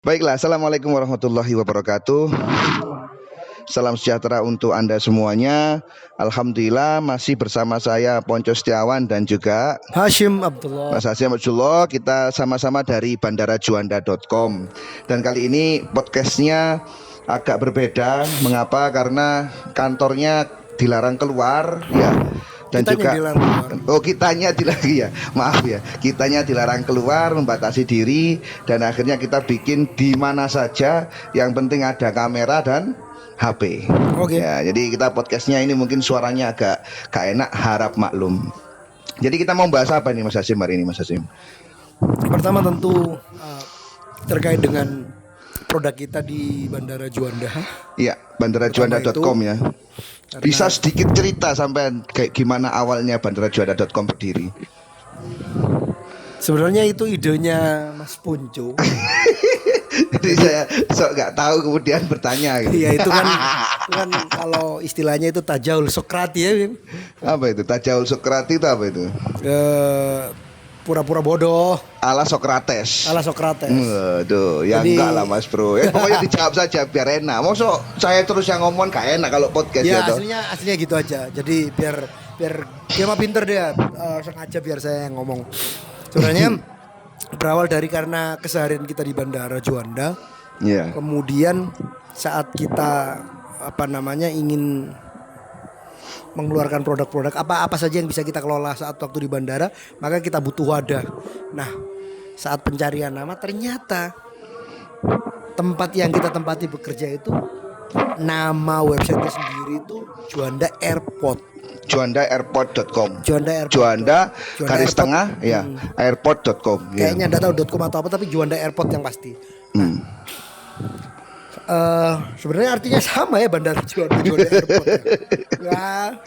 Baiklah, Assalamualaikum warahmatullahi wabarakatuh. Salam sejahtera untuk Anda semuanya. Alhamdulillah masih bersama saya Ponco Setiawan dan juga Hashim Abdullah. Mas Hashim Abdullah. Kita sama-sama dari bandarajuanda.com. Dan kali ini podcastnya agak berbeda. Mengapa? Karena kantornya dilarang keluar ya. Dan Kitanya juga kitanya dilarang ya, maaf ya, kitanya dilarang keluar, membatasi diri, dan akhirnya kita bikin di mana saja, yang penting ada kamera dan HP. Oke. Ya, jadi kita podcastnya ini mungkin suaranya agak gak enak, harap maklum. Jadi kita mau bahas apa nih Mas Hasim hari ini, Mas Hasim? Pertama tentu terkait dengan produk kita di Bandara Juanda. Iya, bandarajuanda.com ya. Bisa sedikit cerita sampai kayak gimana awalnya bandarajuanda.com berdiri? Sebenarnya itu idenya Mas Ponco. Jadi saya nggak tahu kemudian bertanya gitu. Iya itu kan kalau istilahnya itu tajawul Sokrati ya. Apa itu? Tajawul Sokrati itu apa itu? Pura-pura bodoh Ala Sokrates. Waduh, ya Jadi, enggak lah Mas Bro. Pokoknya dijawab saja biar enak. Maksud saya terus yang ngomong gak enak kalau podcast ya toh. aslinya gitu aja. Jadi biar dia mah pinter dia, sengaja biar saya yang ngomong. Sebenarnya berawal dari karena keseharian kita di Bandara Juanda. Iya. Kemudian saat kita ingin mengeluarkan produk-produk apa saja yang bisa kita kelola saat waktu di bandara, maka kita butuh wadah. Nah, saat pencarian nama ternyata tempat yang kita tempati bekerja itu nama website sendiri itu Juanda Airport. Juandaairport.com. Juanda Airport. Juanda garis Airport. tengah ya, airport.com. Kayaknya enggak tahu .com atau apa, tapi Juanda Airport yang pasti. Sebenarnya artinya sama ya, Bandara Juanda Airport. Ya,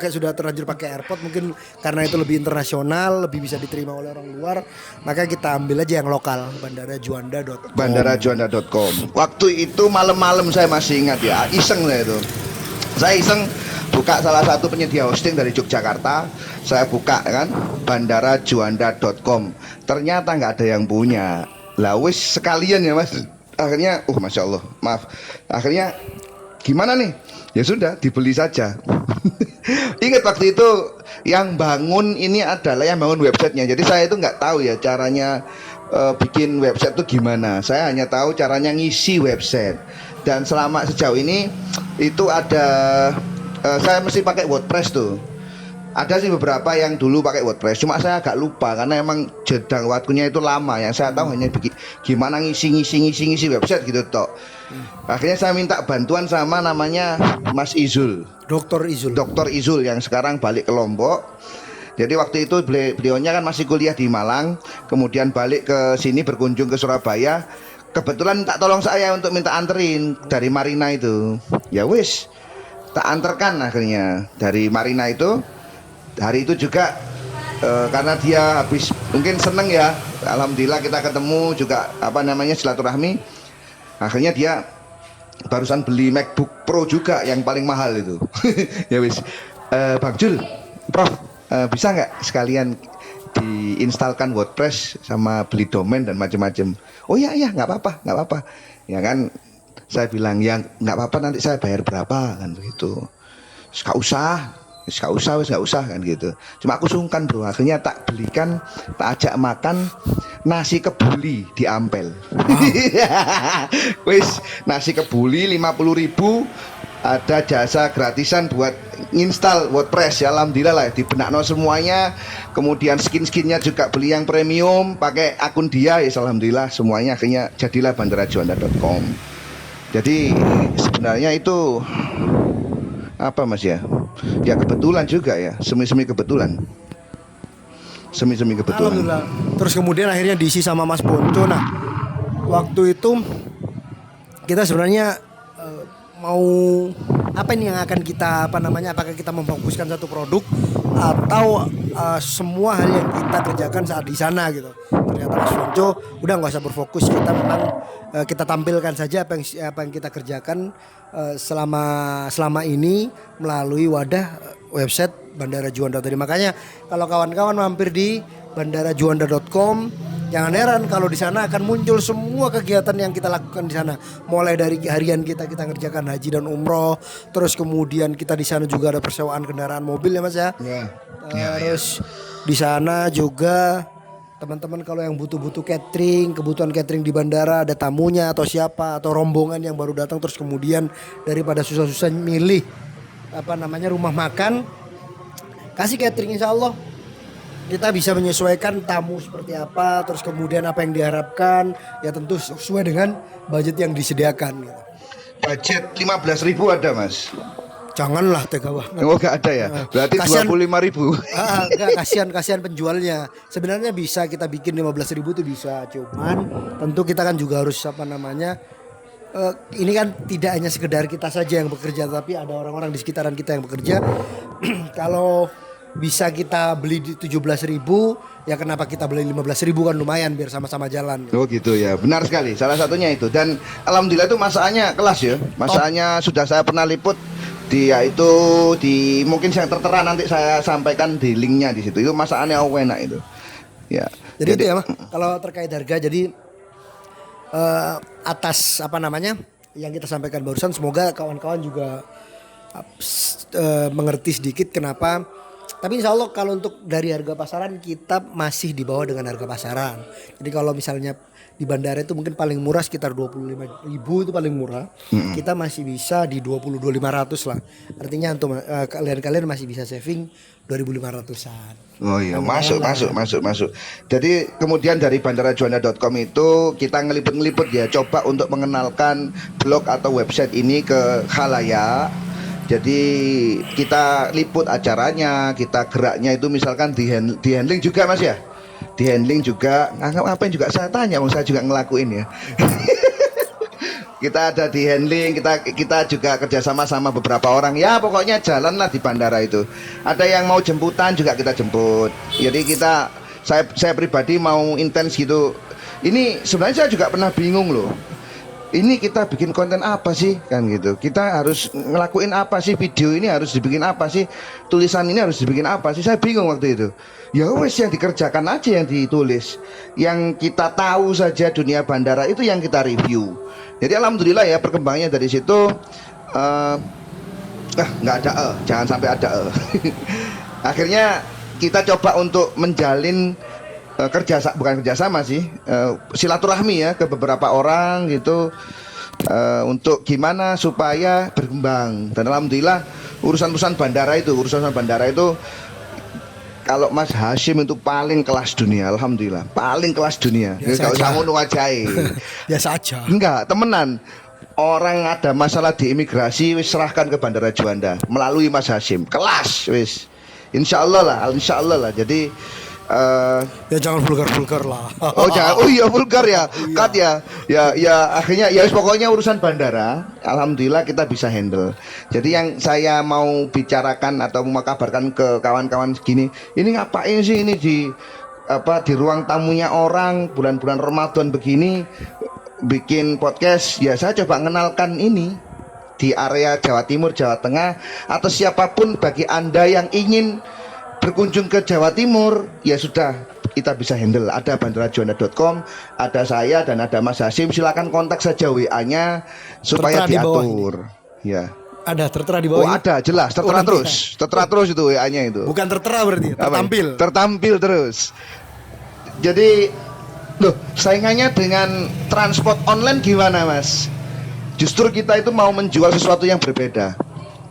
sudah terlanjur pakai airport, mungkin karena itu lebih internasional, lebih bisa diterima oleh orang luar, maka kita ambil aja yang lokal, bandarajuanda.com. Bandarajuanda.com. Waktu itu malam-malam saya masih ingat ya, iseng saya itu. Saya iseng buka salah satu penyedia hosting dari Yogyakarta. Saya buka kan bandarajuanda.com. Ternyata nggak ada yang punya. Lah wis sekalian ya Mas. Akhirnya Masya Allah, maaf. Akhirnya gimana nih? Ya sudah, dibeli saja. Ingat waktu itu yang bangun ini adalah yang bangun websitenya. Jadi saya itu nggak tahu ya caranya bikin website itu gimana. Saya hanya tahu caranya ngisi website. Dan selama sejauh ini itu ada saya mesti pakai WordPress tuh. Ada sih beberapa yang dulu pakai WordPress, cuma saya agak lupa karena emang jedang waktunya itu lama. Yang saya tahu hanya gimana ngisi website gitu toh. Akhirnya saya minta bantuan sama namanya Mas Izul, Dr. Izul yang sekarang balik ke Lombok. Jadi waktu itu beliaunya kan masih kuliah di Malang, kemudian balik ke sini berkunjung ke Surabaya. Kebetulan tak tolong saya untuk minta anterin dari Marina itu. Ya wis, tak anterkan akhirnya dari Marina itu. Hari itu juga karena dia habis mungkin seneng ya, alhamdulillah kita ketemu juga silaturahmi. Akhirnya dia barusan beli MacBook Pro juga yang paling mahal itu. Ya wis, Bang Jul, Prof, bisa nggak sekalian diinstalkan WordPress sama beli domain dan macam-macam. Oh iya nggak apa-apa. Ya kan, saya bilang ya nggak apa-apa, nanti saya bayar berapa kan begitu. Nggak usah kan gitu. Cuma aku sungkan bro. Akhirnya tak belikan, tak ajak makan nasi kebuli di Ampel. Wis, nasi kebuli 50.000. Ada jasa gratisan buat install WordPress ya, alhamdulillah lah dibenakno semuanya. Kemudian skinnya juga beli yang premium pakai akun dia ya, alhamdulillah semuanya akhirnya jadilah bandarajuanda.com. Jadi sebenarnya itu apa Mas ya? Ya kebetulan juga ya, semi kebetulan. Alhamdulillah. Terus kemudian akhirnya diisi sama Mas Ponco. Nah, waktu itu kita sebenarnya mau apa ini yang akan kita apakah kita memfokuskan satu produk atau semua hal yang kita kerjakan saat di sana gitu. Ternyata Mas Ponco udah nggak usah berfokus, kita memang kita tampilkan saja apa yang kita kerjakan selama ini melalui wadah website Bandara Juanda tadi. Makanya kalau kawan-kawan mampir di bandarajuanda.com Jangan heran kalau di sana akan muncul semua kegiatan yang kita lakukan di sana. Mulai dari harian kita ngerjakan haji dan umroh, terus kemudian kita di sana juga ada persewaan kendaraan mobil ya Mas ya. Terus di sana juga teman-teman kalau yang butuh-butuh catering, kebutuhan catering di bandara, ada tamunya atau siapa atau rombongan yang baru datang, terus kemudian daripada susah-susah milih rumah makan, kasih catering, insya Allah kita bisa menyesuaikan tamu seperti apa, terus kemudian apa yang diharapkan, ya tentu sesuai dengan budget yang disediakan gitu. Budget 15.000 ada Mas? Janganlah tega banget. Oh gak ada ya? Berarti 25.000. Enggak, kasihan penjualnya. Sebenarnya bisa kita bikin 15.000 itu bisa, cuman tentu kita kan juga harus ini kan tidak hanya sekedar kita saja yang bekerja, tapi ada orang-orang di sekitaran kita yang bekerja. Kalau bisa kita beli di 17.000, ya kenapa kita beli 15.000, kan lumayan biar sama-sama jalan. Oh gitu ya, benar sekali. Salah satunya itu. Dan alhamdulillah itu masakannya kelas ya. Masakannya sudah saya pernah liput yaitu di mungkin yang tertera nanti saya sampaikan di linknya di situ. Itu masakannya enak itu. Ya. Jadi itu ya Mas, kalau terkait harga, jadi atas yang kita sampaikan barusan, semoga kawan-kawan juga mengerti sedikit kenapa. Tapi insya Allah kalau untuk dari harga pasaran kita masih di bawah dengan harga pasaran. Jadi kalau misalnya di bandara itu mungkin paling murah sekitar 25.000 itu paling murah. Kita masih bisa di 22.500 lah. Artinya untuk kalian masih bisa saving 2.500-an. Oh iya, masuk. Jadi kemudian dari bandarajuanda.com itu kita ngeliput-ngeliput ya, coba untuk mengenalkan blog atau website ini ke khalayak. Jadi kita liput acaranya, kita geraknya itu misalkan di handling juga Mas ya. Di handling juga, ngapain juga saya tanya, saya juga ngelakuin ya. Kita ada di handling, kita juga kerjasama sama beberapa orang. Ya pokoknya jalan lah di bandara itu. Ada yang mau jemputan juga kita jemput. Jadi saya pribadi mau intens gitu. Ini sebenarnya saya juga pernah bingung loh. Ini kita bikin konten apa sih kan gitu. Kita harus ngelakuin apa sih, video ini harus dibikin apa sih, tulisan ini harus dibikin apa sih. Saya bingung waktu itu. Ya wes yang dikerjakan aja yang ditulis. Yang kita tahu saja dunia bandara itu yang kita review. Jadi alhamdulillah ya perkembangannya dari situ. Nggak ada jangan sampai ada Akhirnya kita coba untuk menjalin bukan kerjasama sih, silaturahmi ya ke beberapa orang gitu, untuk gimana supaya berkembang. Dan alhamdulillah urusan bandara itu kalau Mas Hashim itu paling kelas dunia, alhamdulillah paling kelas dunia. Kalau kamu nuwajai biasa aja. Enggak, temenan. Orang ada masalah di imigrasi wis serahkan ke Bandara Juanda melalui Mas Hashim. Kelas wis. Insya Allah lah. Jadi ya jangan vulgar lah. Oh jangan, oh iya vulgar ya, cut ya, akhirnya ya pokoknya urusan bandara, alhamdulillah kita bisa handle. Jadi yang saya mau bicarakan atau mau kabarkan ke kawan-kawan segini, ini ngapain sih ini di ruang tamunya orang bulan-bulan Ramadan begini bikin podcast? Ya saya coba mengenalkan ini di area Jawa Timur, Jawa Tengah, atau siapapun bagi Anda yang ingin berkunjung ke Jawa Timur, ya sudah kita bisa handle. Ada bandarajuanda.com, ada saya dan ada Mas Hashim. Silakan kontak saja WA-nya supaya diatur. Ya. Ada tertera di bawah. Oh, ada jelas, tertera terus. Tertera terus itu WA-nya itu. Bukan tertera berarti, tertampil terus. Jadi saingannya dengan transport online gimana, Mas? Justru kita itu mau menjual sesuatu yang berbeda.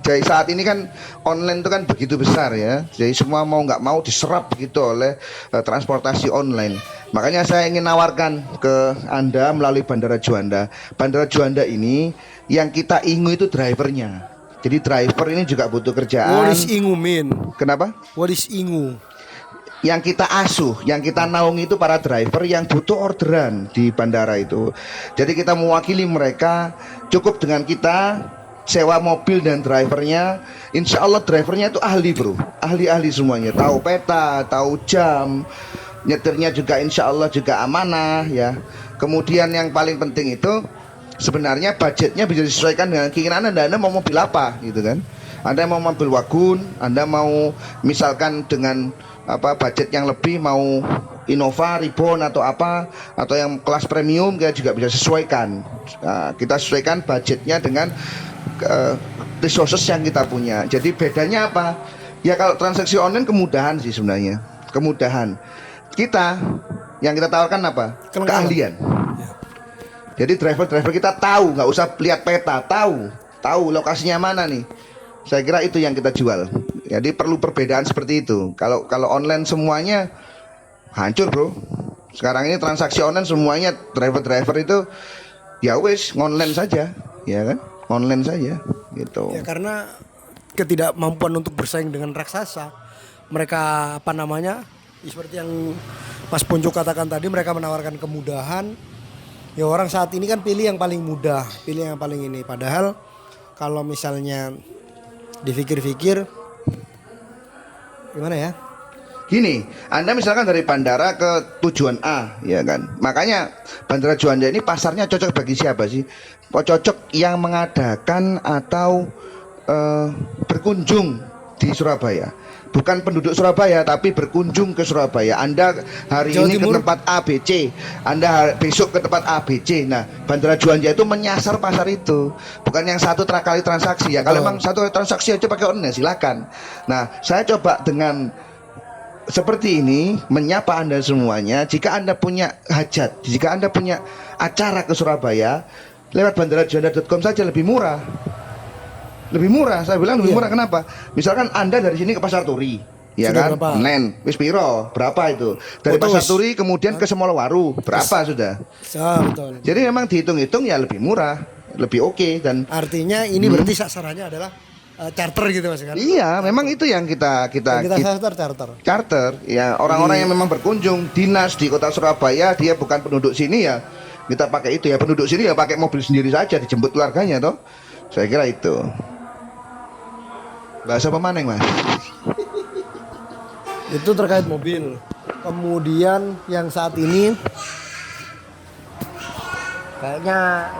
Jadi saat ini kan online itu kan begitu besar ya. Jadi semua mau nggak mau diserap begitu oleh transportasi online. Makanya saya ingin nawarkan ke Anda melalui Bandara Juanda. Bandara Juanda ini yang kita ingu itu drivernya. Jadi driver ini juga butuh kerjaan. What is ingu mean? Kenapa? What is ingu? Yang kita asuh, yang kita naungi itu para driver yang butuh orderan di bandara itu. Jadi kita mewakili mereka, cukup dengan kita sewa mobil dan drivernya. Insya Allah drivernya itu ahli bro, ahli semuanya, tahu peta, tahu jam, nyetirnya juga insya Allah juga amanah ya. Kemudian yang paling penting itu sebenarnya budgetnya bisa disesuaikan dengan keinginan Anda mau mobil apa gitu kan. Anda mau mobil wagon, Anda mau misalkan dengan budget yang lebih mau Innova, Reborn atau apa, atau yang kelas premium kita juga bisa sesuaikan. Nah, kita sesuaikan budgetnya dengan resources yang kita punya. Jadi bedanya apa? Ya kalau transaksi online kemudahan sih sebenarnya. Kemudahan. Kita yang kita tawarkan apa? Keahlian. Jadi driver kita tahu, nggak usah lihat peta, tahu lokasinya mana nih. Saya kira itu yang kita jual. Jadi perlu perbedaan seperti itu. Kalau online semuanya hancur, bro. Sekarang ini transaksi online semuanya driver itu ya wes online saja, ya kan? Online saja gitu. Ya karena ketidakmampuan untuk bersaing dengan raksasa. Mereka apa namanya? Seperti yang Mas Ponco katakan tadi, mereka menawarkan kemudahan. Ya orang saat ini kan pilih yang paling mudah, pilih yang paling ini. Padahal kalau misalnya dipikir-pikir gimana ya? Gini, Anda misalkan dari bandara ke tujuan A, ya kan? Makanya Bandara Juanda ini pasarnya cocok bagi siapa sih? Kok cocok yang mengadakan atau berkunjung di Surabaya? Bukan penduduk Surabaya, tapi berkunjung ke Surabaya. Anda hari Jawa ini Timur. ke tempat ABC, Anda besok ke tempat ABC. Nah, Bandara Juanda itu menyasar pasar itu, bukan yang satu kali transaksi ya. Kalau memang satu transaksi aja pakai online silakan. Nah, saya coba dengan seperti ini menyapa Anda semuanya. Jika Anda punya hajat, jika Anda punya acara ke Surabaya, lewat bandarajuanda.com saja lebih murah. Lebih murah, saya bilang lebih murah. Kenapa? Misalkan Anda dari sini ke Pasar Turi, ya Sudah kan? berapa? Nen, wis piro? Berapa itu? Dari Putus. Pasar Turi kemudian ke Semolawaru, berapa sudah? Betul. Jadi memang dihitung-hitung ya lebih murah, lebih oke dan Artinya ini berarti sasarannya adalah charter gitu Mas kan? iya, memang itu yang kita Charter. charter ya, orang-orang yang memang berkunjung dinas di kota Surabaya, dia bukan penduduk sini ya kita pakai itu ya, penduduk sini ya pakai mobil sendiri saja dijemput keluarganya toh. Saya kira itu bahasa pemaneng Mas. Itu terkait mobil. Kemudian yang saat ini kayaknya